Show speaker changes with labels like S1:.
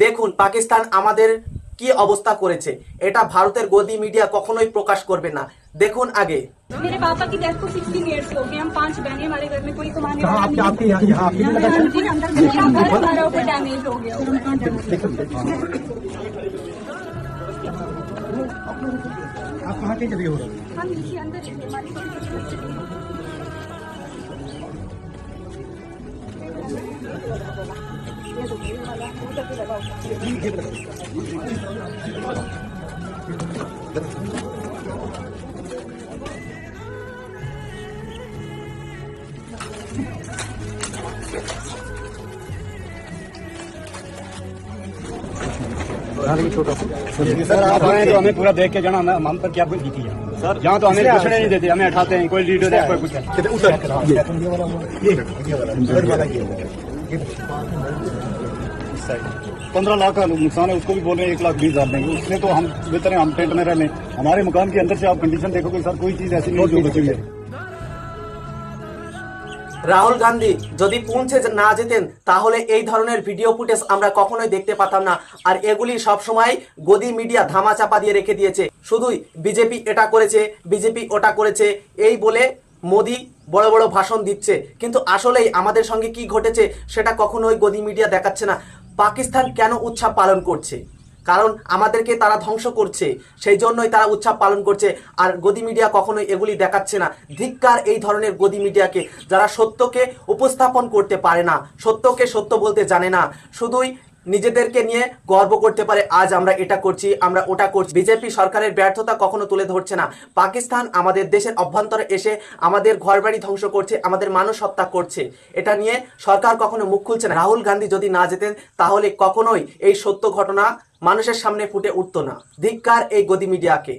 S1: দেখুন পাকিস্তান আমাদের কি অবস্থা করেছে, এটা ভারতের গদি মিডিয়া কখনোই প্রকাশ করবে না। দেখুন আগে।
S2: मेरे पापा की डेथ को 16 ईयर्स हो गए। हम 5 बहनें, हमारे घर में कोई कमाने वाला नहीं।
S3: आपके यहाँ आपके
S2: पूरा घर हमारा ऊपर डैमेज हो गया।
S3: आप कहाँ के जरिए हो रहे हैं?
S2: हम नीचे अंदर रहते हैं, हमारी छोटी छोटी बच्ची हैं।
S4: सर आप आए तो हमें पूरा देख के जाना, हम पर क्या की थी सर। यहाँ तो हमें कुछ नहीं देते, हमें उठाते हैं, कोई लीडर है कोई कुछ है। 15 लाख का नुकसान है, उसको भी बोल रहे हैं 1,20,000 देंगे। उसने तो हम बेहतर है, हम टेंट में रह लें। हमारे मकान के अंदर से आप कंडीशन देखोगे सर, कोई चीज ऐसी नहीं जो बची है।
S1: রাহুল গান্ধী যদি পুঞ্চে না যেতেন তাহলে এই ধরনের ভিডিও ফুটেজ আমরা কখনোই দেখতে পেতাম না। আর এগুলি সব সময় গদি মিডিয়া ধামাচাপা দিয়ে রেখে দিয়েছে। শুধুই বিজেপি এটা করেছে, বিজেপি ওটা করেছে এই বলে মোদি বড় বড় ভাষণ দিচ্ছে, কিন্তু আসলেই আমাদের সঙ্গে কি ঘটেছে সেটা কখনোই গদি মিডিয়া দেখাচ্ছে না। পাকিস্তান কেন উৎসব পালন করছে? কারণ আমাদেরকে তারা ধ্বংস করছে, সেই জন্যই তারা উৎসব পালন করছে। আর গদি মিডিয়া কখনোই এগুলি দেখাচ্ছে না। ধিক্কার এই ধরনের গদি মিডিয়াকে, যারা সত্যকে উপস্থাপন করতে পারে না, সত্যকে সত্য বলতে জানে না, শুধুই নিজেদেরকে নিয়ে গর্ব করতে পারে আজ আমরা এটা করছি, আমরা ওটা করছি। বিজেপি সরকারের ব্যর্থতা কখনো তুলে ধরছে না। পাকিস্তান আমাদের দেশের অভ্যন্তরে এসে আমাদের ঘরবাড়ি ধ্বংস করছে, আমাদের মানুষ হত্যা করছে, এটা নিয়ে সরকার কখনো মুখ খুলছে না। রাহুল গান্ধী যদি না যেতেন তাহলে কখনোই এই সত্য ঘটনা মানুষের সামনে ফুটে উঠতো না। ধিক্কার এই গদি মিডিয়াকে।